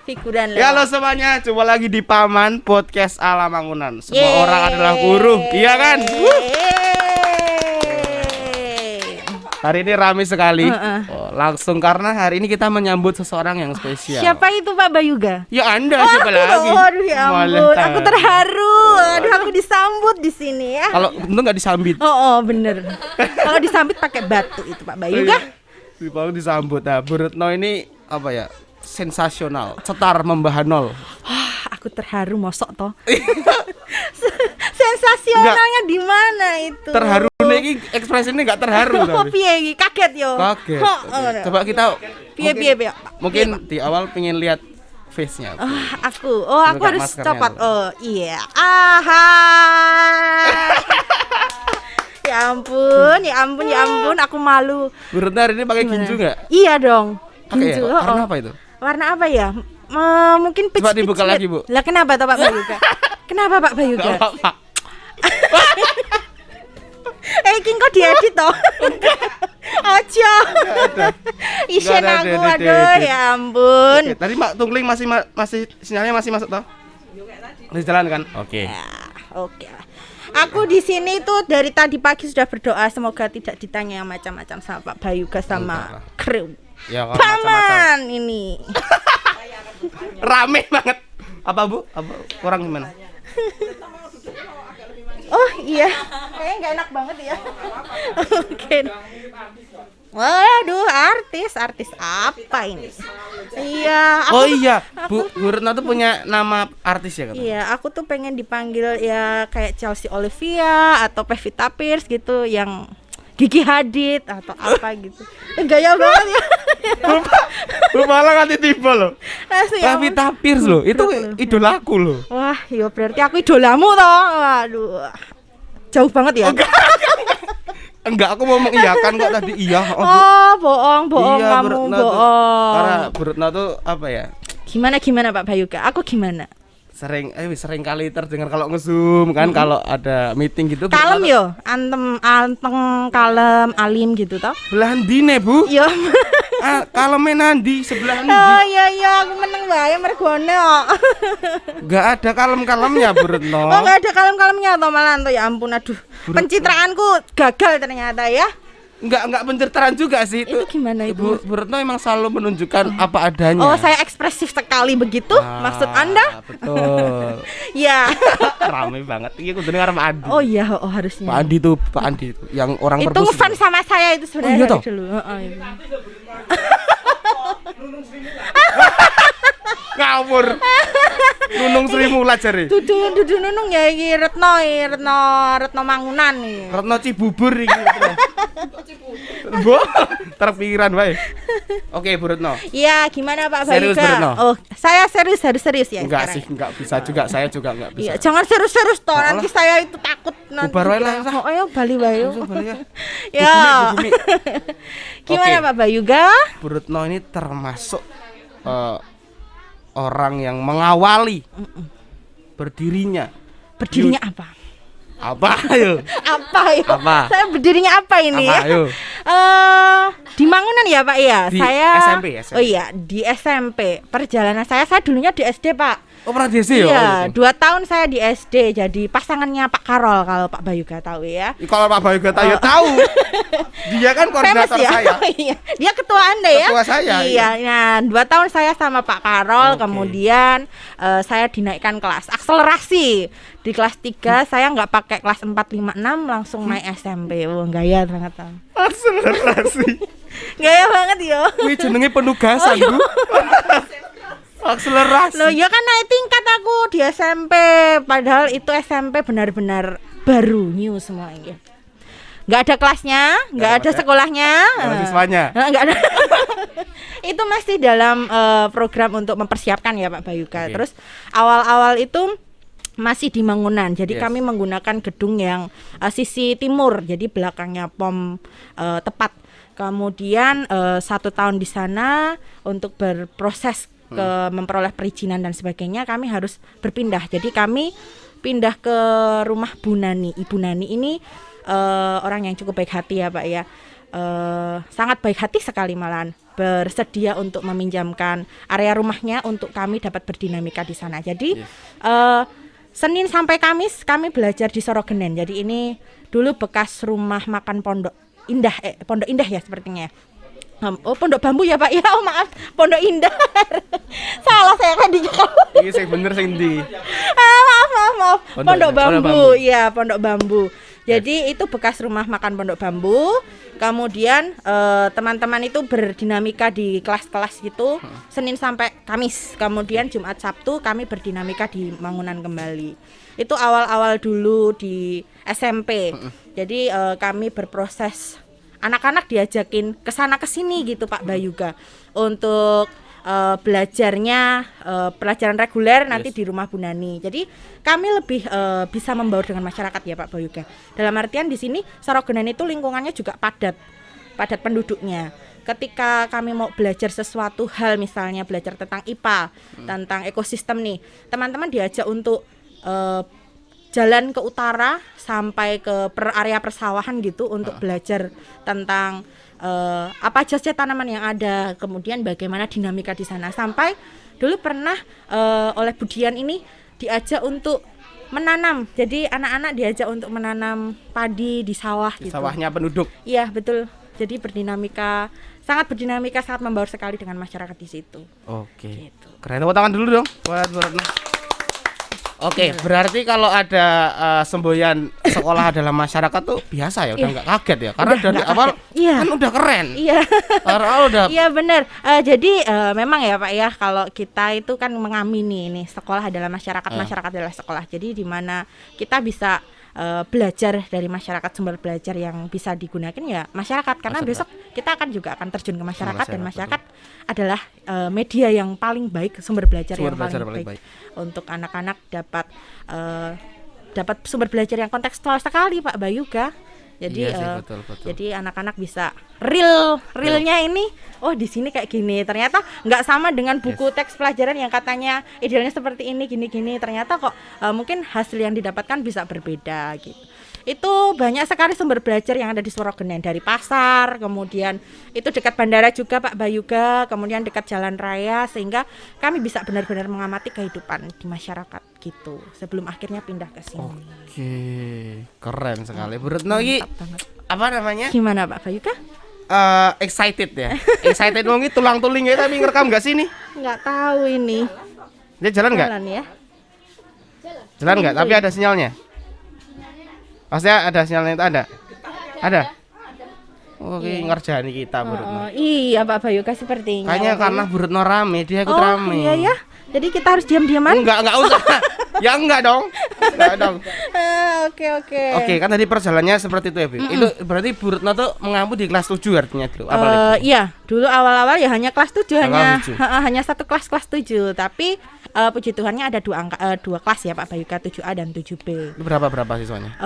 Figuran Ya halo semuanya, jumpa lagi di Paman Podcast ala Mangunan. Semua orang adalah guru, iya kan? Hari ini ramai sekali. Langsung karena hari ini kita menyambut seseorang yang spesial. Siapa itu Pak Bayuga? Ya Anda siapa lagi? Aduh ya ampun, aku terharu. Aduh aku disambut di sini ya. Kalau untung nggak disambit. Oh bener. Kalau disambit pakai batu itu Pak Bayuga. Baru disambut. Nah, Bu Retno ini apa ya? Sensasional, cetar membahanol. Aku terharu mosok toh. Sensasionalnya di mana itu? Terharu nih ekspresinya nggak terharu Oh tapi. piye iki? Kaget yo. Kaget. Coba kita Piye. mungkin di awal pengen lihat face-nya. Aku Buka harus maskernya copot. dulu. Oh iya. Aha. Ya ampun, aku malu. Bu Retno hari ini pakai ginju nggak? Iya dong. Pakai ya? Ginju. Warna apa itu? Warna apa ya? Mungkin peach. Coba dibuka lagi, Bu. Lah kenapa toh Pak Bayuga? Kenapa Pak Bayuga? Gak apa-apa. Iki kok diedit toh? Aja. Isen Nggak ada, aku edit. aduh ya ampun. Oke, tadi Mak Tungling masih sinyalnya masih masuk toh? Masih jalan kan? Oke. Ya, oke. Aku di sini tuh dari tadi pagi sudah berdoa semoga tidak ditanya yang macam-macam sama Pak Bayuga Enggak sama lah. kru. Ya kalau macam-macam. Paman ini. Rame banget. Apa Bu? Apa kurang gimana? Oh iya, kayaknya nggak enak banget ya. Oke. Waduh, artis apa ini? Iya. Oh iya, Bu Retno tuh punya nama artis ya katanya? Iya, aku tuh pengen dipanggil ya kayak Chelsea Olivia atau Pevita Pierce gitu, yang Gigi Hadid atau apa gitu. Gaya banget ya. Bu malah nganti tiba loh. Pevita Pierce loh, itu idolaku loh. Wah, ya berarti aku idolamu toh. Waduh. Jauh banget ya. Enggak, aku mau mengiyakan kok tadi iya. Oh, bohong Iya, Bu kamu, Retno tuh. bohong. Karena Bu Retno tuh apa ya? Gimana Pak Bayuga? Aku gimana? Sering kali terdengar kalau nge-zoom kan, kalau ada meeting gitu. Kalem yo, anteng, kalem, alim gitu toh. Belahan dine Bu. Yo. Kaleme nandi sebelah ndi? Oh iya, aku meneng wae mergone kok. Enggak ada kalem-kalemnya Bu Retno. Oh, enggak ada kalem-kalemnya toh malah toh, ya ampun aduh. Pencitraanku gagal ternyata ya. Enggak pencitraan juga sih Itu gimana itu? Bu Retno emang selalu menunjukkan apa adanya. Oh, saya ekspresif sekali begitu? Maksud Anda? Betul. Ya. Rame banget. Iya aku dengar Pak Andi. Oh iya, harusnya. Pak Andi tuh yang orang itu perpus. ngefans sama saya itu sebenarnya iya toh? dari dulu. Iya. Ngawur. Nunung Sri Mulat jare. Dudu nunung ya iki Retno Mangunan nih. Retno Cibubur iki. Bu, terpikiran wae. Oke, Bu Retno. Iya, gimana Pak Serius, Bayuga? Bu Retno? Oh, saya serius, harus serius ya. Enggak sekarang sih, ya? enggak bisa juga. Saya juga enggak bisa. Iya, jangan serius-serius toh, Alah. nanti saya itu takut nanti. Bubar wae lah, Oh, ayo Bali wae. Langsung balik ya. Ya. Bu Gumi. Gimana Oke. Pak Bayuga? Bu Retno ini termasuk orang yang mengawali berdirinya apa? apa ayo Apa ya? Apa? Saya berdirinya apa ini Apa, ya? ayo? Di Mangunan ya Pak ya. Di Saya SMP. Oh iya, di SMP. Perjalanan saya dulunya di SD Pak. Oh pernah di SD Iya, ya? 2 tahun saya di SD, jadi pasangannya Pak Karol kalau Pak Bayuga tahu ya. Kalau Pak Bayuga tahu ya tahu. Dia kan koordinator Famous ya? saya. Iya. Dia ketua Anda ya? Ketua saya, Iya. Nah, 2 tahun saya sama Pak Karol, Oke. kemudian saya dinaikkan kelas. Akselerasi. Di kelas 3 saya nggak pakai kelas 4, 5, 6, langsung naik SMP. Wah, gaya banget. Akselerasi. Gaya banget ya. Wih jenenge penugasan Bu. Akselerasi. Loh, ya kan naik tingkat aku di SMP. Padahal itu SMP benar-benar baru, new semua ini. Nggak ada kelasnya, nggak ada sekolahnya, Nggak ada siswanya. Nggak ada. Itu masih dalam program untuk mempersiapkan ya Pak Bayuga. Oke. Terus awal-awal itu masih di Mangunan, jadi Yes. kami menggunakan gedung yang sisi timur, jadi belakangnya POM tepat. Kemudian 1 tahun di sana untuk berproses ke memperoleh perizinan dan sebagainya, kami harus berpindah. Jadi kami pindah ke rumah Bu Nani. Ibu Nani ini orang yang cukup baik hati ya Pak ya. Sangat baik hati sekali malahan. bersedia untuk meminjamkan area rumahnya untuk kami dapat berdinamika di sana. Jadi Senin sampai Kamis kami belajar di Sorogenen. Jadi ini dulu bekas rumah makan Pondok Indah ya sepertinya. Oh, Pondok Bambu ya Pak. Ya, oh maaf, Pondok Indah. Salah saya kan di Jakarta. Iya, sing bener sing ndi. Maaf. Pondok Bambu. Iya, Pondok Bambu. Jadi itu bekas rumah makan Pondok Bambu. Kemudian teman-teman itu berdinamika di kelas-kelas gitu Senin sampai Kamis. Kemudian Jumat Sabtu kami berdinamika di Mangunan kembali. Itu awal-awal dulu di SMP. Jadi kami berproses, anak-anak diajakin ke sana ke sini gitu Pak Bayuga untuk belajarnya pelajaran reguler nanti di rumah Bu Nani. Jadi kami lebih bisa membaur dengan masyarakat ya Pak Bayuga. Dalam artian di sini Sorogenen itu lingkungannya juga padat penduduknya. Ketika kami mau belajar sesuatu hal, misalnya belajar tentang IPA, tentang ekosistem nih, teman-teman diajak untuk jalan ke utara sampai ke area persawahan gitu untuk belajar tentang apa aja sih tanaman yang ada, kemudian bagaimana dinamika di sana. Sampai dulu pernah oleh Budian ini diajak untuk menanam. Jadi anak-anak diajak untuk menanam padi di sawah di gitu. Sawahnya penduduk. Iya, betul. Jadi sangat berdinamika, sangat membaur sekali dengan masyarakat di situ. Oke. Gitu. Keren, tepuk tangan dulu dong buat Bu Retno. Oke, berarti kalau ada semboyan sekolah dalam masyarakat tuh biasa ya, udah nggak kaget ya, karena dari awal kan udah keren. Iya. Udah. Iya benar. Jadi memang ya Pak ya, kalau kita itu kan mengamini nih sekolah adalah masyarakat, masyarakat adalah sekolah. Jadi di mana kita bisa belajar dari masyarakat, sumber belajar yang bisa digunakan ya masyarakat, karena besok kita juga akan terjun ke masyarakat dan masyarakat adalah media yang paling baik, sumber belajar yang paling baik untuk anak-anak dapat sumber belajar yang kontekstual sekali Pak Bayuga. Jadi betul. jadi anak-anak bisa realnya ini, oh di sini kayak gini, ternyata nggak sama dengan buku teks pelajaran yang katanya idealnya seperti ini gini, ternyata kok mungkin hasil yang didapatkan bisa berbeda gitu. Itu banyak sekali sumber belajar yang ada di Sorogenen, dari pasar, kemudian itu dekat bandara juga Pak Bayuga, kemudian dekat jalan raya, sehingga kami bisa benar-benar mengamati kehidupan di masyarakat gitu sebelum akhirnya pindah ke sini. Oke, keren sekali. Bu Retno ini apa namanya? Gimana Pak Bayuga? Excited ya. Excited mau gitu tulang-tulingnya tapi ngerekam enggak sih nih? Enggak tahu ini. Dia jalan enggak? Jalan ya. Jalan enggak? Tapi ada sinyalnya. Maksudnya ada sinyalnya itu ada? Ada. Oke, ngerjani kita Bu Retno. Iya Pak Bayuga sepertinya. Kayaknya karena Bu Retno rame, dia ikut rame. Iya ya. Jadi kita harus diam-diaman? Enggak usah. Ya enggak dong. Enggak dong. Oke, kan tadi perjalanannya seperti itu ya, Bu. Itu berarti Bu Retno tuh mengampu di kelas 7 artinya dulu. Iya, dulu awal-awal ya hanya kelas 7, hanya satu kelas 7, tapi puji Tuhannya ada dua kelas ya Pak Bayuga, 7A dan 7B. Berapa siswanya?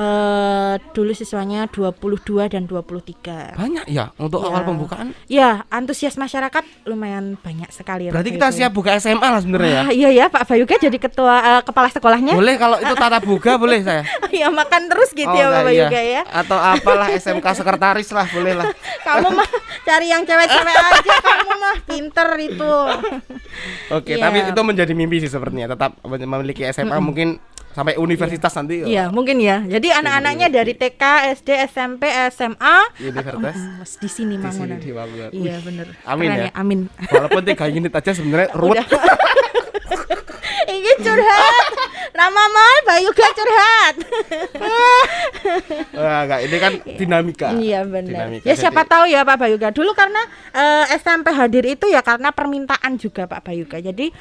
Dulu siswanya 22 dan 23. Banyak ya untuk awal pembukaan? Ya, antusias masyarakat lumayan banyak sekali. Berarti kita siap buka SMA lah sebenarnya ya? Iya ya, Pak Bayuga jadi ketua kepala sekolahnya. Boleh kalau itu tata boga boleh saya. Iya, makan terus gitu ya Pak Bayuga ya. Atau apalah SMK sekretaris lah, boleh lah. Kamu mah cari yang cewek-cewek aja, kamu mah pinter itu. Oke, tapi itu menjadi mimpi sih sepertinya, tetap memiliki SMA mungkin sampai universitas nanti. Iya, mungkin ya. Jadi anak-anaknya dari TK, SD, SMP, SMA, universitas di sini Mangunan. Iya, benar. Amin ya. Amin. Walaupun 3 unit aja sebenarnya ruwet. Ini curhat. Nama mal Bayuga curhat. Enggak, ini kan dinamika. Iya benar. Ya siapa tahu ya Pak Bayuga. Dulu karena SMP hadir itu ya karena permintaan juga Pak Bayuga. Jadi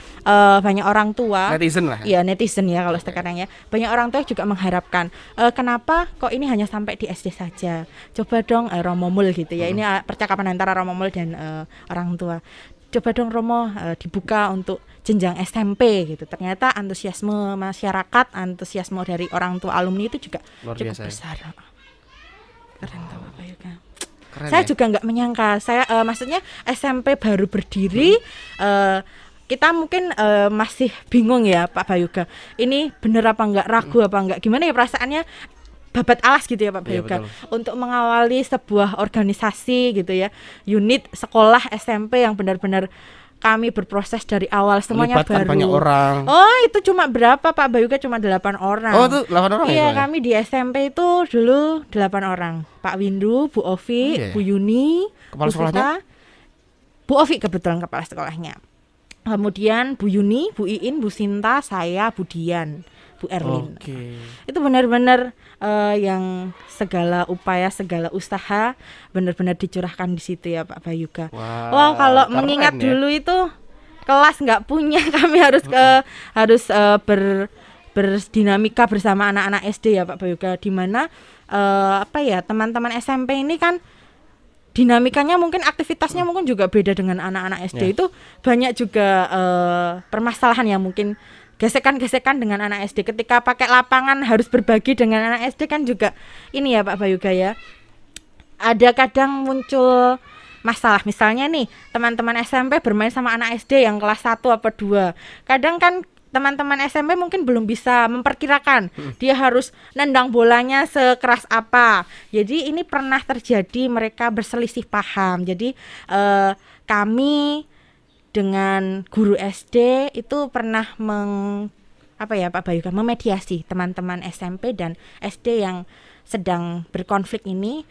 banyak orang tua. Netizen lah. Iya netizen ya kalau sekarang ya. Banyak orang tua juga mengharapkan kenapa kok ini hanya sampai di SD saja. Coba dong Romomul gitu ya. Ini percakapan antara Romomul dan orang tua. Coba dong Romo dibuka untuk jenjang SMP gitu. Ternyata antusiasme masyarakat, antusiasme dari orang tua alumni itu juga cukup besar. Keren tuh Pak Bayuga. Saya juga nggak menyangka. Saya maksudnya SMP baru berdiri, kita mungkin masih bingung ya Pak Bayuga. Ini bener apa enggak, ragu apa enggak? Gimana ya perasaannya? babat alas gitu ya Pak Bayoga, untuk mengawali sebuah organisasi gitu ya, unit sekolah SMP yang benar-benar kami berproses dari awal, semuanya baru. Banyak orang. Oh, itu cuma berapa Pak Bayoga? Cuma 8 orang. Oh, itu 8 orang. Iya, kami di SMP itu dulu 8 orang. Pak Windu, Bu Ovi, Bu Yuni, kepala sekolahnya? Bu Ovi kebetulan kepala sekolahnya. Kemudian Bu Yuni, Bu Iin, Bu Sinta, saya, Bu Dian, Bu Erlin. Itu benar-benar yang segala upaya, segala usaha benar-benar dicurahkan di situ ya Pak Bayoga. Wow, kalau mengingat ya? Dulu itu kelas nggak punya, kami harus berdinamika bersama anak-anak SD ya Pak Bayoga, di mana teman-teman SMP ini kan dinamikanya mungkin, aktivitasnya mungkin juga beda dengan anak-anak SD. Itu banyak juga permasalahan yang mungkin gesekan-gesekan dengan anak SD. Ketika pakai lapangan harus berbagi dengan anak SD kan juga ini ya Pak Bayoga ya, ada kadang muncul masalah. Misalnya nih, teman-teman SMP bermain sama anak SD yang kelas 1 apa 2. Kadang kan teman-teman SMP mungkin belum bisa memperkirakan dia harus nendang bolanya sekeras apa. Jadi ini pernah terjadi, mereka berselisih paham. Jadi kami dengan guru SD itu pernah Pak Bayoga, memediasi teman-teman SMP dan SD yang sedang berkonflik ini.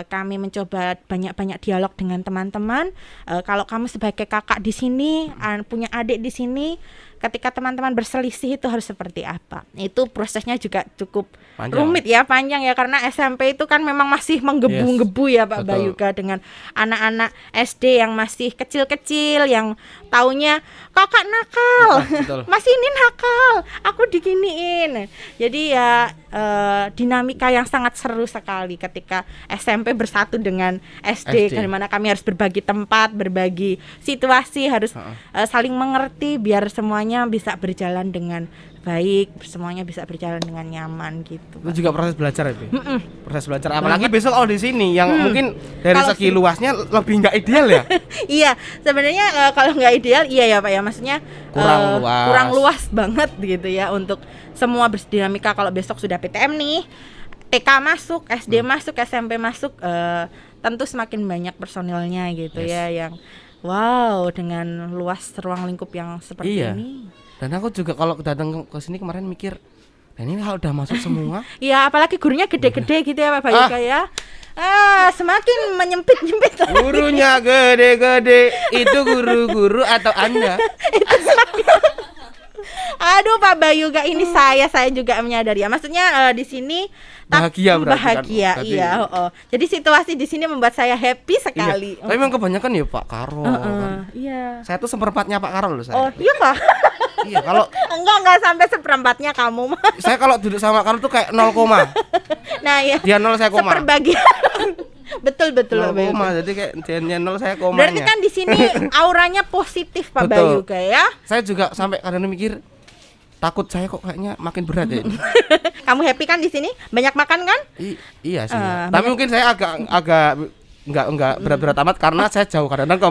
Kami mencoba banyak-banyak dialog dengan teman-teman. Kalau kamu sebagai kakak di sini, punya adik di sini, ketika teman-teman berselisih itu harus seperti apa. Itu prosesnya juga cukup rumit ya, panjang ya, karena SMP itu kan memang masih menggebu-gebu ya Pak Bayoga, dengan anak-anak SD yang masih kecil-kecil, yang taunya kakak nakal, Mas ini nakal, aku diginiin. Jadi ya dinamika yang sangat seru sekali ketika SMP bersatu dengan SD. Di mana kami harus berbagi tempat, berbagi situasi, harus saling mengerti biar semuanya bisa berjalan dengan baik, semuanya bisa berjalan dengan nyaman gitu. Itu juga proses belajar ya, proses belajar. Apalagi besok di sini yang mungkin dari segi luasnya lebih nggak ideal ya. Iya, sebenarnya kalau nggak ideal, iya ya Pak ya, maksudnya kurang luas banget gitu ya untuk semua berdinamika. Kalau besok sudah PTM nih, TK masuk, SD masuk, SMP masuk, tentu semakin banyak personilnya gitu ya, yang wow, dengan luas ruang lingkup yang seperti ini. Dan aku juga kalau datang ke sini kemarin mikir, ini kalau udah masuk semua. Iya, apalagi gurunya gede-gede gitu ya Pak Bayoga ya. Semakin menyempit-nyempit. Gurunya gede-gede, itu guru-guru atau Anda? Aduh Pak Bayoga, ini saya juga menyadari ya. Maksudnya di sini bahagia kan? Iya. Jadi situasi di sini membuat saya happy sekali. Iya. Tapi memang kebanyakan ya Pak Karol. Iya. Saya tuh seperempatnya Pak Karol loh saya. Oh iya Pak. Iya, kalau enggak sampai seperempatnya kamu mah. Saya kalau duduk sama Karol tuh kayak 0, nah iya. Dia 0, saya koma. Seperbagian. betul 0, jadi kayak dia 0, saya komanya. Berarti kan di sini auranya positif Pak Bayoga ya. Saya juga sampai kadang mikir, takut saya kok kayaknya makin berat ya. Kamu happy kan di sini? Banyak makan kan? Iya sih. Tapi mungkin saya agak enggak berat-berat amat karena saya jauh kadang-kadang ke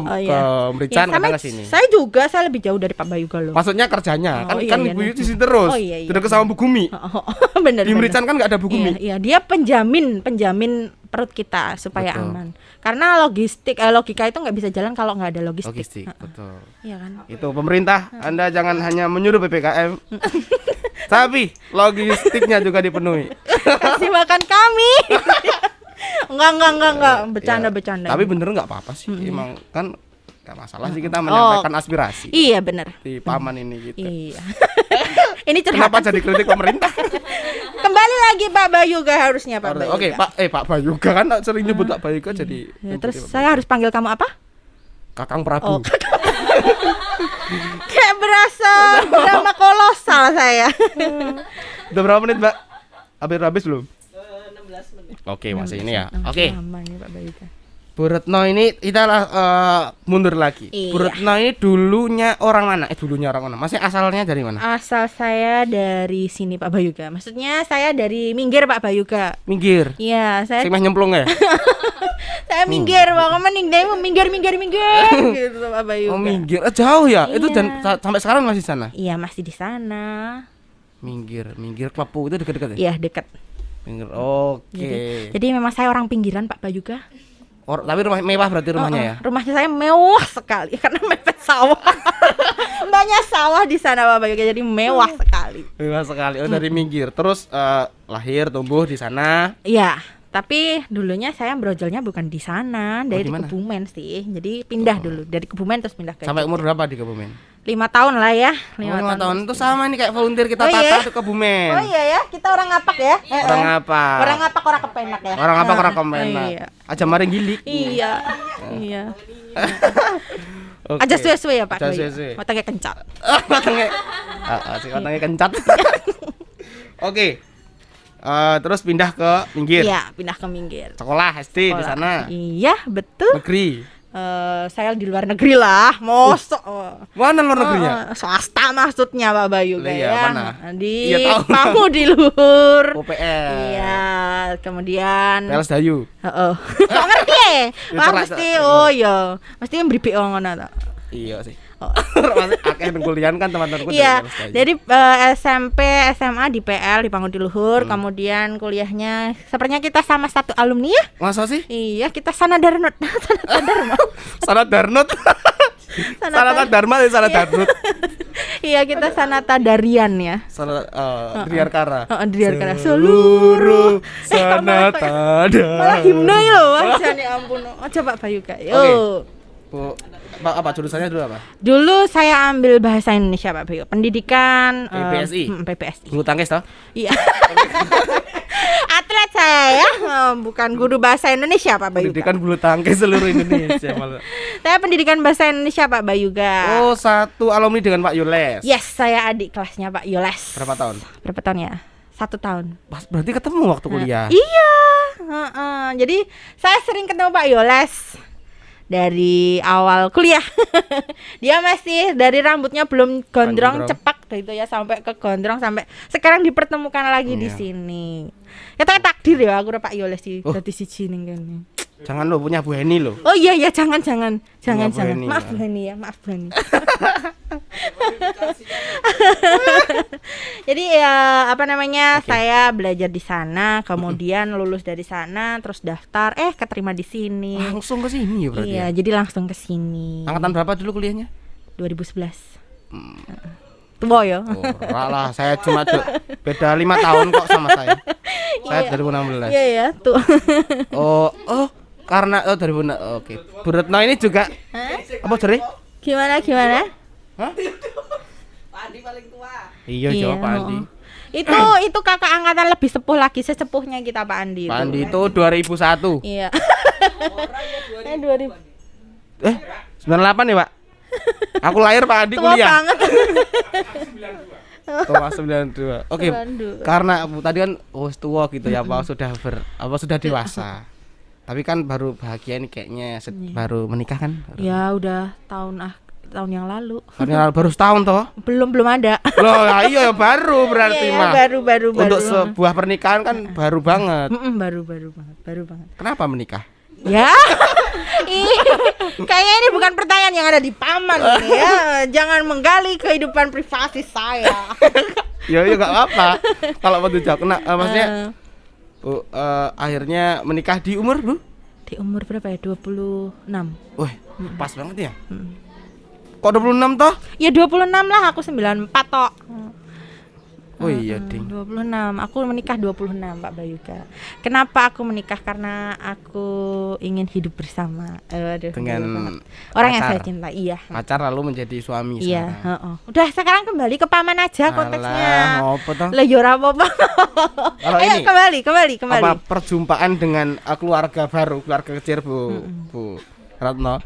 Merican, kadang ke sini. Saya juga, saya lebih jauh dari Pak Bayoga loh. Maksudnya kerjanya kan Ibu di sini terus. Tidak ke sama Bu Gumi. Benar. Di Merican kan enggak ada Bu Gumi. Iya, dia penjamin perut kita supaya aman. Karena logika itu nggak bisa jalan kalau nggak ada logistik. Betul. Iya kan? Itu pemerintah, Anda jangan hanya menyuruh PPKM. Tapi logistiknya juga dipenuhi. Kasih makan kami. Enggak, bercanda. Tapi bener nggak apa-apa sih, emang kan nggak masalah sih kita menyampaikan aspirasi. Iya benar. Di paman ini gitu. Iya. Ini curhat. Kenapa jadi kritik pemerintah? Kembali lagi Pak Bayoga harusnya Pak Bayoga. Oke, Pak Bayoga kan sering nyebut Pak Bayoga jadi. Ya, terus saya harus panggil kamu apa? Kakang Prabu. Kayak berasa drama kolosal saya. Udah berapa menit Mbak? Habis belum? 16 menit. Oke, masih ini ya. Oke. Bu Retno ini kita mundur lagi. Iya. Bu Retno ini dulunya orang mana? Masih asalnya dari mana? Asal saya dari sini Pak Bayoga. Maksudnya saya dari Minggir Pak Bayoga. Minggir. Iya, saya. Sing mah nyemplung ya? Saya minggir, pokoknya minggir gitu Pak Bayoga. Oh, Minggir. Jauh ya? Iya. Itu sampai sekarang masih di sana? Iya, masih di sana. Minggir Klepu itu dekat-dekat ya? Iya, dekat. Oke. Jadi memang saya orang pinggiran Pak Bayuga. Tapi rumah mewah berarti rumahnya ya? Rumahnya saya mewah sekali karena mepet sawah. Banyak sawah di sana Pak Bayuga, jadi mewah sekali. Mewah sekali. Dari minggir. Terus lahir tumbuh di sana. Iya. Tapi dulunya saya brojolnya bukan di sana, dari Kebumen sih. Jadi pindah dulu dari Kebumen terus pindah ke. Sampai umur berapa di Kebumen? 5 tahun lah ya. 5 tahun itu sama nih kayak volunteer kita Tata tuh Kebumen. Oh iya ya, kita orang ngapak ya. Orang ngapak. Orang ngapak orang kepenak ya. Orang ngapak orang kepenak. Iya. Aja maring gilik. Iya. Iya. Aja suwe-suwe ya Pak. Aja suwe-suwe. Matangnya kencat. Matangnya kencat. Oke. Terus pindah ke Minggir. Iya, pindah ke Minggir. Sekolah SD di sana. Iya, betul. Negeri. Saya di luar negeri lah, mosok. Mana luar negerinya? Swasta maksudnya Pak Bayu ya. Mana? Di Pamu di Luhur. UPR. Iya, kemudian PLS Dayu. Heeh. Kok ngerti ya? Wah, mesti iya. Mesti mbribik ngono ta. Iya sih. Masih akeh nang kuliah kan teman-temanku. Iya. Jadi SMP, SMA di PL di Pamu di Luhur, kemudian kuliahnya sepertinya kita sama satu alumni ya. Masa sih? Iya, kita Sanad Darnut. Sanad Darnut. Sanata Dharma dan Sanata Darnut. Iya, kita Sanata Darian ya. Driarkara. Driarkara seluruh Sanata Dharma. Malah himne lho, ajane ampun. Coba Bayu Kak. Yo. Bu, apa jurusannya dulu apa? Dulu saya ambil bahasa Indonesia Pak Bayu. Pendidikan PPSI. PPSI. Bulu tangkis toh? Iya. Atlet saya bukan guru bahasa Indonesia Pak Bayu. Pendidikan bulu tangkis seluruh Indonesia malah. Saya pendidikan bahasa Indonesia Pak Bayuga. Oh, satu alumni dengan Pak Yoles. Yes, saya adik kelasnya Pak Yoles. Berapa tahun? Berapa tahun ya? 1 tahun. Pas berarti ketemu waktu kuliah. Iya. Jadi saya sering ketemu Pak Yoles dari awal kuliah. Dia masih dari rambutnya belum gondrong cepak gitu ya, sampai ke gondrong, sampai sekarang dipertemukan lagi di sini. Kita takdir ya aku Pak Yoles di dadi siji ning kene. Jangan lo punya Bu Heni lo. Oh iya jangan. Maaf Bu Heni ya, maaf Bu Heni. Jadi ya saya belajar di sana, kemudian lulus dari sana, terus daftar, keterima di sini. Langsung ke sini ya berarti. Iya, jadi langsung ke sini. Angkatan berapa dulu kuliahnya? 2011. Tua ya. Lah, saya cuma beda 5 tahun kok sama saya. Saya 2016. Iya ya, tuh. Oh, karena 2016. Oke. Bu Retno ini juga apa jere? Gimana? Hah? Pak Andi paling tua. Iya, jawab Pak Andi. Itu kakak angkatan lebih sepuh lagi, sesepuhnya kita Pak Andi. Pak Andi itu 2001. Iya. 2000. 98 ya, Pak? Aku lahir Pak Andi kuliah. Tua banget. Tua 92. Oke. Karena tadi kan tua gitu ya, Pak, sudah dewasa. Tapi kan baru bahagia ini kayaknya baru menikah kan? Ya udah tahun yang lalu. Baru setahun toh? Belum ada. Loh, iya ya baru berarti mah. Baru. Untuk sebuah pernikahan kan baru banget. Baru banget. Kenapa menikah? Ya. Kayaknya ini bukan pertanyaan yang ada di paman ini ya. Jangan menggali kehidupan privasi saya. Ya enggak apa-apa. Kalau mau dijawab maksudnya Bu, akhirnya menikah di umur, Bu? Di umur berapa ya? 26. Wih, pas banget ya? Kok 26 toh? Ya 26 lah, aku 94 toh. Oh iya, ding. 26. Aku menikah 26, Pak Bayuga. Kenapa aku menikah? Karena aku ingin hidup bersama dengan orang yang saya cintai. Iya. Pacar lalu menjadi suami. Iya, Udah sekarang kembali ke paman aja konteksnya. Apa toh? Lah yo ora apa-apa. Ayo kembali. Apa perjumpaan dengan keluarga baru, keluarga kecil Bu Retno?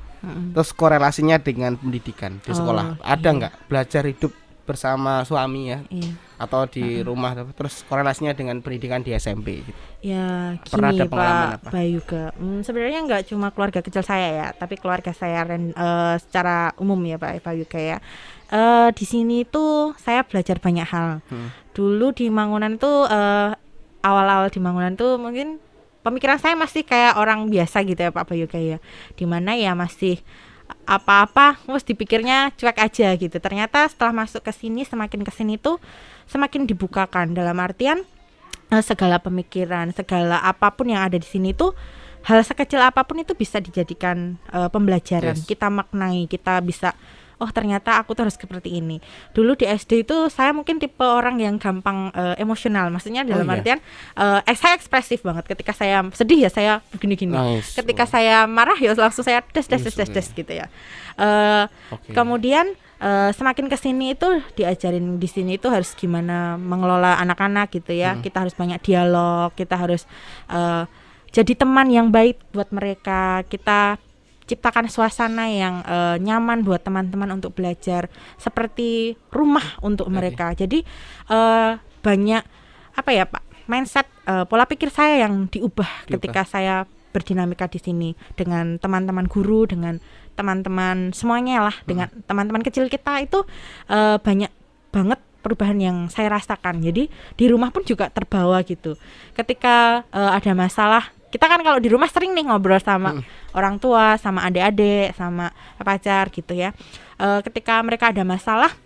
Terus korelasinya dengan pendidikan di sekolah. Ada nggak belajar hidup bersama suami ya? Iya. Atau di rumah, terus korelasinya dengan pendidikan di SMP gitu. Ya pernah gini ada pengalaman Pak Bayuga, sebenarnya nggak cuma keluarga kecil saya ya, tapi keluarga saya secara umum ya Pak Bayuga ya. Di sini tuh saya belajar banyak hal. Dulu di Mangunan tuh awal-awal di Mangunan tuh mungkin pemikiran saya masih kayak orang biasa gitu ya Pak Bayuga ya, dimana ya masih apa-apa harus dipikirnya cuek aja gitu. Ternyata setelah masuk ke sini, semakin ke sini tuh semakin dibukakan, dalam artian segala pemikiran, segala apapun yang ada di sini tuh, hal sekecil apapun itu bisa dijadikan pembelajaran. Kita maknai, kita bisa, oh ternyata aku tuh harus seperti ini. Dulu di SD itu saya mungkin tipe orang yang gampang emosional. Maksudnya dalam artian saya ekspresif banget. Ketika saya sedih ya saya begini-gini. Ketika saya marah ya langsung saya des gitu ya. Kemudian semakin kesini itu diajarin di sini itu harus gimana mengelola anak-anak gitu ya. Kita harus banyak dialog. Kita harus jadi teman yang baik buat mereka. Kita ciptakan suasana yang nyaman buat teman-teman untuk belajar, seperti rumah untuk mereka. Jadi banyak apa ya Pak, mindset, pola pikir saya yang diubah ketika saya berdinamika di sini dengan teman-teman guru, dengan teman-teman semuanya lah, dengan teman-teman kecil kita itu banyak banget perubahan yang saya rasakan. Jadi di rumah pun juga terbawa gitu. Ketika ada masalah, kita kan kalau di rumah sering nih ngobrol sama orang tua, sama adik-adik, sama pacar gitu ya. Ketika mereka ada masalah,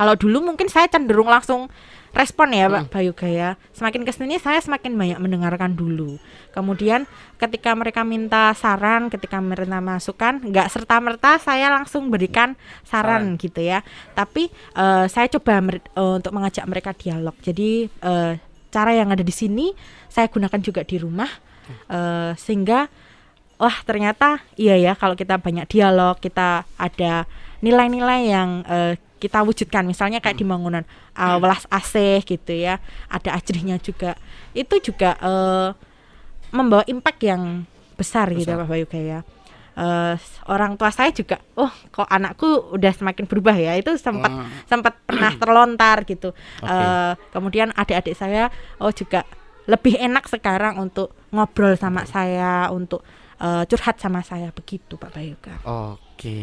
kalau dulu mungkin saya cenderung langsung respon ya Pak Bayuga ya. Semakin kesini saya semakin banyak mendengarkan dulu. Kemudian ketika mereka minta saran, ketika mereka masukan, nggak serta-merta saya langsung berikan saran gitu ya. Tapi saya coba untuk mengajak mereka dialog. Jadi cara yang ada di sini saya gunakan juga di rumah. Sehingga wah ternyata iya ya, kalau kita banyak dialog, kita ada nilai-nilai yang kita wujudkan, misalnya kayak di bangunan welas asih gitu ya, ada ajrihnya juga, itu juga membawa impact yang besar gitu Pak Bayuga ya. Orang tua saya juga, oh kok anakku udah semakin berubah ya, itu sempat pernah terlontar gitu. Kemudian adik-adik saya juga lebih enak sekarang untuk ngobrol sama saya, untuk curhat sama saya, begitu Pak Bayuga. Oke.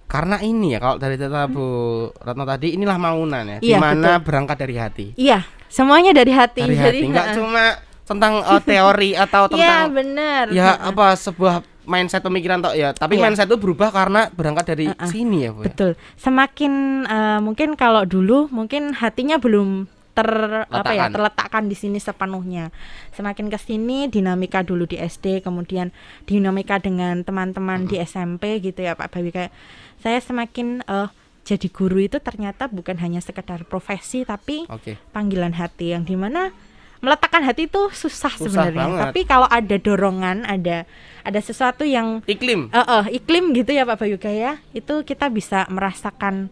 Karena ini ya, kalau dari cerita Bu Retno tadi, inilah Maunan ya, dimana berangkat dari hati. Iya, semuanya dari hati. Dari hati, nggak cuma tentang teori atau tentang bener. Ya apa sebuah mindset pemikiran toh ya, tapi mindset itu berubah karena berangkat dari sini ya Bu. Betul. Semakin mungkin kalau dulu mungkin hatinya belum terletakkan di sini sepenuhnya. Semakin ke sini dinamika dulu di SD, kemudian dinamika dengan teman-teman di SMP gitu ya Pak Bawi, kayak saya semakin jadi guru itu ternyata bukan hanya sekedar profesi, tapi panggilan hati, yang dimana meletakkan hati itu susah sebenarnya. Tapi kalau ada dorongan, ada sesuatu yang iklim gitu ya Pak Bayuga ya, itu kita bisa merasakan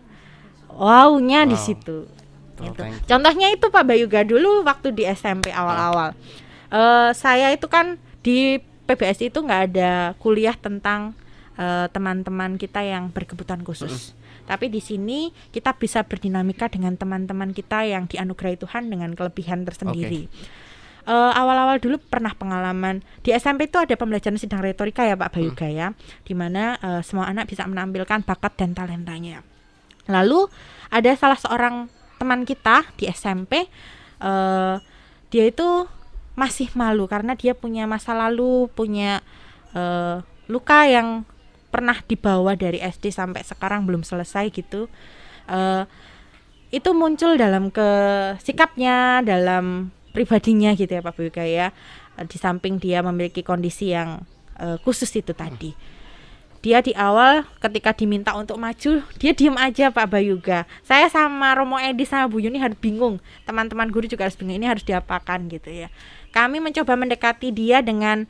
wow-nya di situ. Gitu. Contohnya itu Pak Bayuga dulu waktu di SMP awal-awal. Saya itu kan di PBSI itu nggak ada kuliah tentang teman-teman kita yang berkebutuhan khusus. Tapi di sini kita bisa berdinamika dengan teman-teman kita yang dianugerahi Tuhan dengan kelebihan tersendiri. Awal-awal dulu pernah pengalaman di SMP itu ada pembelajaran sidang retorika ya Pak Bayuga ya, di mana semua anak bisa menampilkan bakat dan talentanya. Lalu ada salah seorang teman kita di SMP, dia itu masih malu karena dia punya masa lalu, punya luka yang pernah dibawa dari SD sampai sekarang belum selesai gitu. Itu muncul dalam sikapnya, dalam pribadinya gitu ya Pak Bayuga ya. Di samping dia memiliki kondisi yang khusus itu tadi, dia di awal ketika diminta untuk maju, dia diem aja Pak Bayuga. Saya sama Romo Edi sama Bu Yuni harus bingung, teman-teman guru juga harus bingung, ini harus diapakan gitu ya. Kami mencoba mendekati dia dengan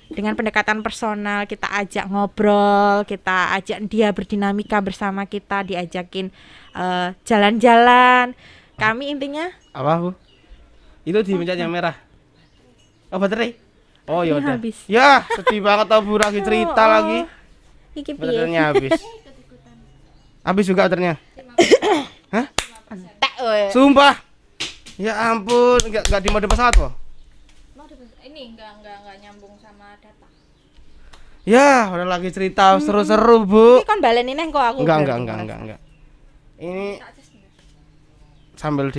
pendekatan personal, kita ajak ngobrol, kita ajak dia berdinamika bersama kita, diajakin jalan-jalan. Kami intinya apa Bu? Itu di meja yang merah. Oh baterai? Oh ya udah. Ya, sedih banget tau Bu, lagi cerita lagi. Baterainya habis. Habis juga baterainya. Hah? Sumpah. Ya ampun, enggak di mode pesawat kok. Ini enggak nyambung sama data. Ya, udah lagi cerita seru-seru Bu. Ini kan balenin kok aku. Enggak. Ini sambil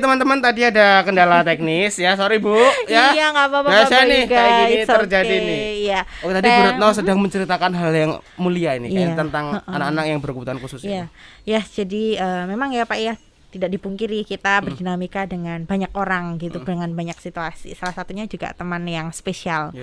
teman-teman, tadi ada kendala teknis ya, sorry Bu ya. Iya nggak apa-apa. Biasa nih kayak gini terjadi nih. Iya. Oh tadi Bu Retno sedang menceritakan hal yang mulia ini, kayak tentang anak-anak yang berkebutuhan khusus. Iya. Ya jadi memang ya Pak ya, tidak dipungkiri kita berdinamika dengan banyak orang gitu, dengan banyak situasi. Salah satunya juga teman yang spesial.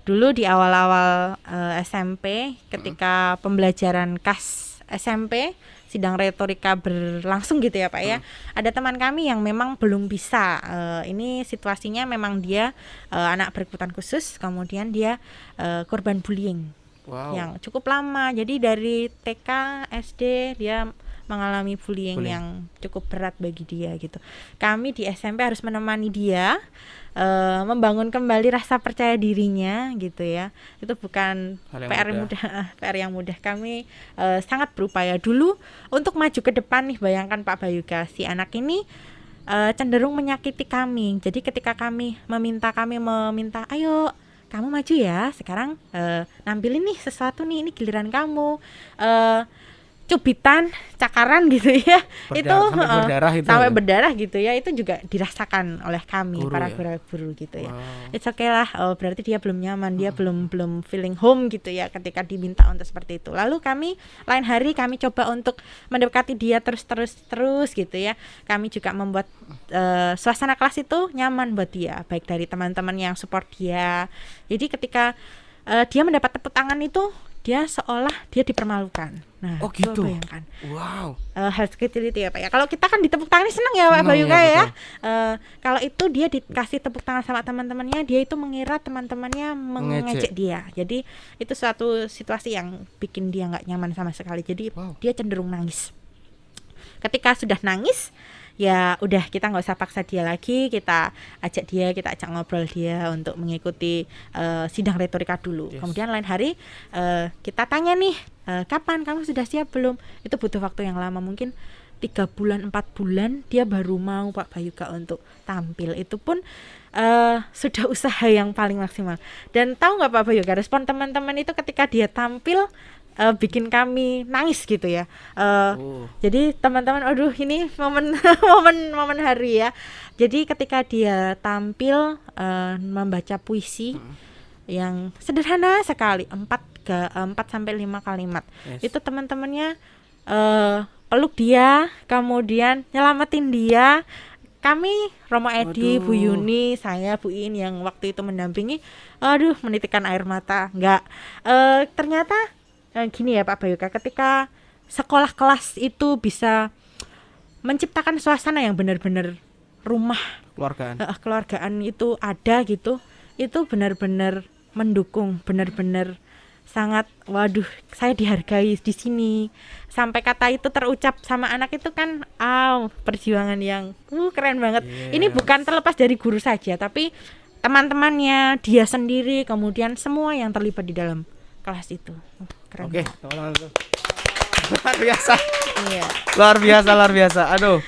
Dulu di awal-awal SMP, ketika pembelajaran KAS SMP, sidang retorika berlangsung gitu ya Pak ya. Ada teman kami yang memang belum bisa. Ini situasinya memang dia anak berkebutuhan khusus, kemudian dia korban bullying yang cukup lama. Jadi dari TK, SD dia mengalami bullying yang cukup berat bagi dia gitu. Kami di SMP harus menemani dia membangun kembali rasa percaya dirinya gitu ya. Itu bukan PR mudah, PR yang mudah. Kami sangat berupaya dulu untuk maju ke depan nih. Bayangkan Pak Bayuga, si anak ini cenderung menyakiti kami. Jadi ketika kami meminta, ayo kamu maju ya, sekarang nampilin nih sesuatu nih, ini giliran kamu. Cubitan, cakaran gitu ya, sampai berdarah gitu ya, itu juga dirasakan oleh kami guru para guru gitu ya. It's okay lah, berarti dia belum nyaman, dia belum feeling home gitu ya ketika diminta untuk seperti itu. Lalu kami lain hari kami coba untuk mendekati dia terus gitu ya. Kami juga membuat suasana kelas itu nyaman buat dia, baik dari teman-teman yang support dia. Jadi ketika dia mendapat tepuk tangan itu, dia seolah dia dipermalukan. Nah, gitu. Bayangkan. Wow. Hal seperti itu ya Pak ya. Kalau kita kan ditepuk tangan senang ya Pak Bayuga ya. Kalau itu dia dikasih tepuk tangan sama teman-temannya, dia itu mengira teman-temannya mengejek dia. Jadi itu suatu situasi yang bikin dia nggak nyaman sama sekali. Jadi dia cenderung nangis. Ketika sudah nangis, ya udah kita nggak usah paksa dia lagi, kita ajak ngobrol dia untuk mengikuti sidang retorika dulu. Kemudian lain hari kita tanya nih, kapan kamu sudah siap belum? Itu butuh waktu yang lama, mungkin 3 bulan 4 bulan dia baru mau Pak Bayuga untuk tampil. Itu pun sudah usaha yang paling maksimal. Dan tahu nggak Pak Bayuga, respon teman-teman itu ketika dia tampil bikin kami nangis gitu ya. Jadi teman-teman, aduh ini momen hari ya. Jadi ketika dia tampil membaca puisi yang sederhana sekali, 4 sampai 5 kalimat. Itu teman-temannya peluk dia, kemudian nyelamatin dia. Kami, Romo Edi, Bu Yuni, saya, Bu In yang waktu itu mendampingi, menitikkan air mata. Ternyata gini ya Pak Bayuga, ketika sekolah kelas itu bisa menciptakan suasana yang benar-benar rumah keluargaan itu ada gitu, itu benar-benar mendukung, benar-benar sangat, waduh saya dihargai di sini. Sampai kata itu terucap sama anak itu kan, perjuangan yang keren banget. Ini bukan terlepas dari guru saja, tapi teman-temannya, dia sendiri, kemudian semua yang terlibat di dalam kelas itu. Keren. Oke, luar biasa. Aduh,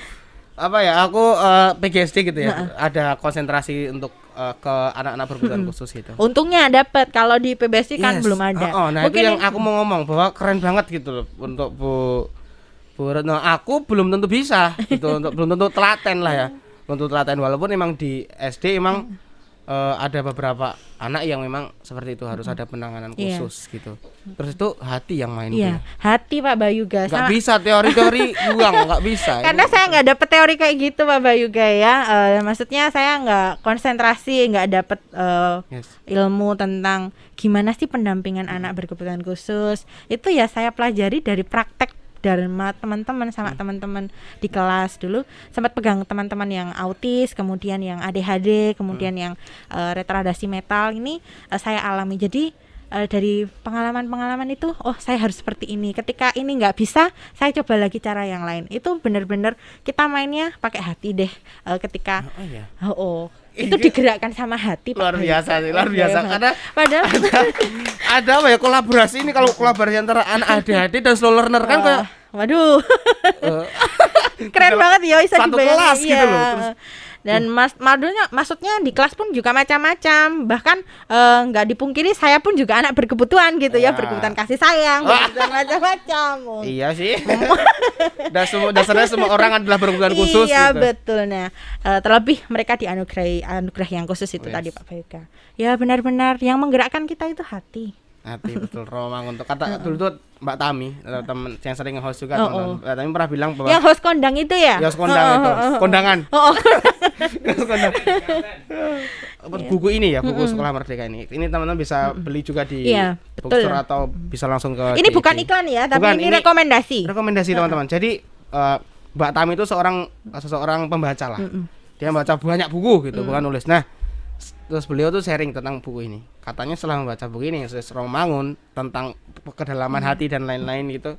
apa ya? Aku PGSD gitu ya. Ada konsentrasi untuk ke anak-anak berkebutuhan khusus gitu. Untungnya dapat, kalau di PBSD kan belum ada. Nah mungkin itu yang aku mau ngomong, bahwa keren banget gitu loh untuk Bu Retno. Aku belum tentu bisa gitu, belum tentu telaten lah ya. Untuk telaten, walaupun emang di SD emang ada beberapa anak yang memang seperti itu, harus ada penanganan khusus gitu. Terus itu hati yang main. Hati Pak Bayuga. Nggak bisa teori-teori buang, nggak bisa. Karena saya nggak dapet teori kayak gitu Pak Bayuga ya. Maksudnya saya nggak konsentrasi, nggak dapet ilmu tentang gimana sih pendampingan anak berkebutuhan khusus. Itu ya saya pelajari dari praktek Dharma teman-teman sama teman-teman di kelas. Dulu sempat pegang teman-teman yang autis, kemudian yang ADHD, kemudian yang retardasi mental. Ini saya alami. Jadi dari pengalaman-pengalaman itu, saya harus seperti ini. Ketika ini nggak bisa, saya coba lagi cara yang lain. Itu benar-benar kita mainnya pakai hati deh. Ketika itu digerakkan sama hati. Luar biasa sih, luar biasa. Karena padahal ada apa ya, kolaborasi ini, kalau kolaborasi antara anak ADHD dan slow learner kan kayak waduh. Keren banget ya, bisa satu kelas gitu loh. Terus dan maksudnya di kelas pun juga macam-macam. Bahkan nggak dipungkiri saya pun juga anak berkebutuhan gitu ya, berkebutuhan kasih sayang, berkebutuhan macam-macam. Iya sih. Dasarnya semua orang adalah berkebutuhan khusus. Iya gitu. Betul. Nah, terlebih mereka dianugerahi anugerah yang khusus itu tadi Pak Bayuga. Ya benar-benar yang menggerakkan kita itu hati. Hati betul Romangun. Untuk kata dulu tuh Mbak Tami, teman yang sering nge-host juga teman. Mbak Tami pernah bilang bahwa yang host kondang itu ya? Ya host kondang itu, kondangan. Kondang. Buku ini ya, buku Sekolah Merdeka ini. Ini teman-teman bisa beli juga di bookstore atau bisa langsung ke Ini bukan iklan ya, tapi ini rekomendasi. Rekomendasi teman-teman. Jadi Mbak Tami itu seseorang pembaca lah. Dia membaca banyak buku gitu, bukan nulis. Nah, terus beliau tuh sharing tentang buku ini. Katanya setelah membaca buku ini Romangun tentang kedalaman hati dan lain-lain gitu.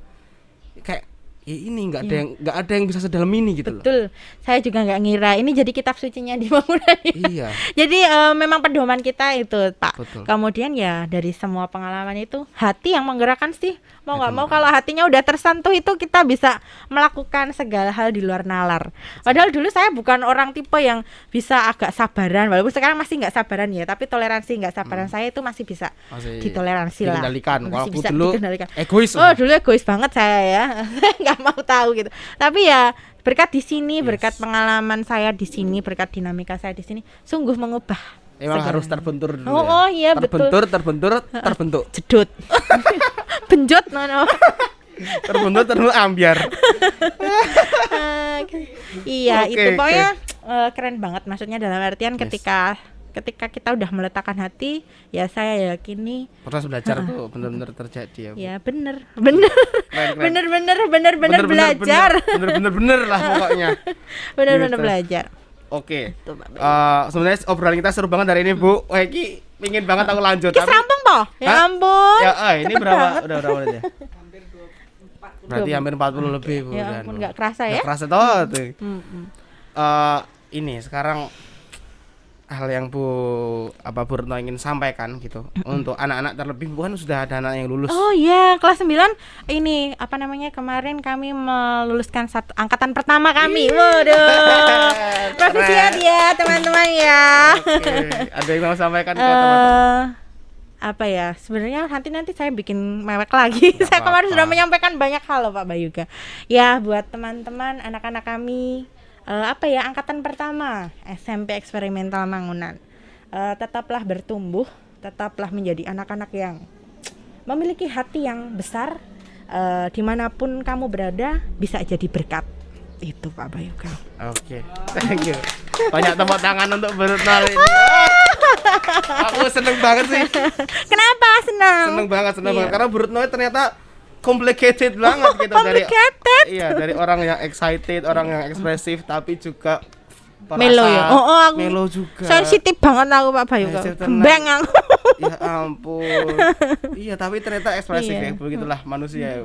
Kayak ya ini nggak ada yang bisa sedalam ini gitu. Betul. Saya juga nggak ngira ini jadi kitab sucinya di bangunan. Iya. Jadi memang pedoman kita itu, Pak. Betul. Kemudian ya dari semua pengalaman itu hati yang menggerakkan sih. Mau nggak mau kalau hatinya udah tersentuh itu kita bisa melakukan segala hal di luar nalar. Padahal dulu saya bukan orang tipe yang bisa agak sabaran, walaupun sekarang masih nggak sabaran ya, tapi toleransi nggak sabaran saya itu masih bisa ditoleransi lah. Dikendalikan. Masih bisa dulu dikendalikan. Egois. Oh, dulu egois banget saya ya. Nggak mau tahu gitu. Tapi ya berkat di sini, berkat pengalaman saya di sini, berkat dinamika saya di sini, sungguh mengubah. Emang harus terbentur dulu. Oh iya betul. Terbentur. Jedut. Benjot no. Terbentur ambiar. Iya, itu pokoknya keren banget. Maksudnya dalam artian ketika kita udah meletakkan hati, ya saya yakini proses belajar tuh benar-benar terjadi ya. Ya bener belajar. Bener lah pokoknya. Bener belajar. Oke. Sebenarnya obrolan kita seru banget hari ini, Bu. Wah, iki pingin banget aku lanjut. Ki serampung toh? Ya ampun. Ya, ini berapa? Udah berapa menit ya? Berarti hampir 40 lebih, Bu. Ya ampun, enggak kerasa ya? Enggak kerasa toh tuh. Ini sekarang hal yang Bu Retno ingin sampaikan gitu untuk anak-anak terlebih, bukan sudah ada anak yang lulus. Oh iya, kelas 9 ini kemarin kami meluluskan angkatan pertama kami. Waduh. Profesiat ya, teman-teman ya. Oke. Ada yang mau sampaikan ke teman-teman? Apa ya? Sebenarnya nanti saya bikin mewek lagi. Saya kemarin sudah menyampaikan banyak hal loh Pak Bayuga. Ya, buat teman-teman anak-anak kami angkatan pertama SMP Eksperimental Mangunan, tetaplah bertumbuh, tetaplah menjadi anak-anak yang memiliki hati yang besar, dimanapun kamu berada bisa jadi berkat. Itu Pak Bayuga. Oke, thank you. Banyak tepuk tangan untuk Bu Retno ini. Aku seneng banget sih. Kenapa senang? Seneng banget karena Bu Retno ternyata complicated banget gitu. Dari orang yang excited, orang yang ekspresif, tapi juga melo ya. Aku melo juga. Sensitif banget aku Pak Bayu. Gembeng aku. Ya ampun. Iya, tapi ternyata ekspresif ya, begitulah manusia ya.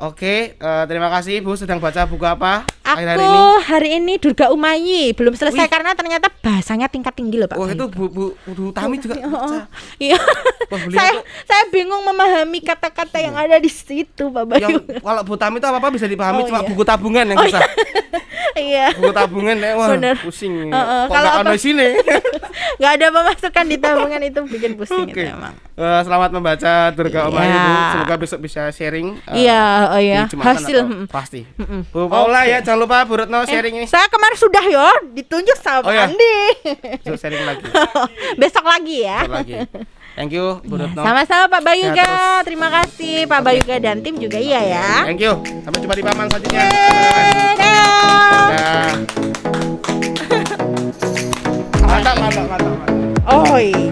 Oke, terima kasih Bu. Sedang baca buku apa akhir-hari ini? Hari ini Durga Umayi. Belum selesai karena ternyata bahasanya tingkat tinggi loh Pak. Oh, itu Bu Tami juga baca. Iya. Saya bingung memahami kata-kata yang ada di situ Pak Bayu. Kalau Bu Tami itu apa-apa bisa dipahami, cuma buku tabungan yang susah. Iya. Buku tabungan pusing. Kalau di sini nggak ada pemasukan di tabungan itu bikin pusing itu emang. Selamat membaca Durga Umayi Bu. Semoga besok bisa sharing. Iya, hasil pasti. Bu Paula ya, jangan lupa Bu Retno sharing ini. Saya kemarin sudah ya ditunjuk sama Pak Andi. Besok sharing lagi. Besok lagi ya. Thank you Bu Retno. Sama-sama Pak Bayuga. Terima kasih Pak Bayuga dan tim juga ya. Thank you. Sampai jumpa di paman selanjutnya. Mantap. Oi.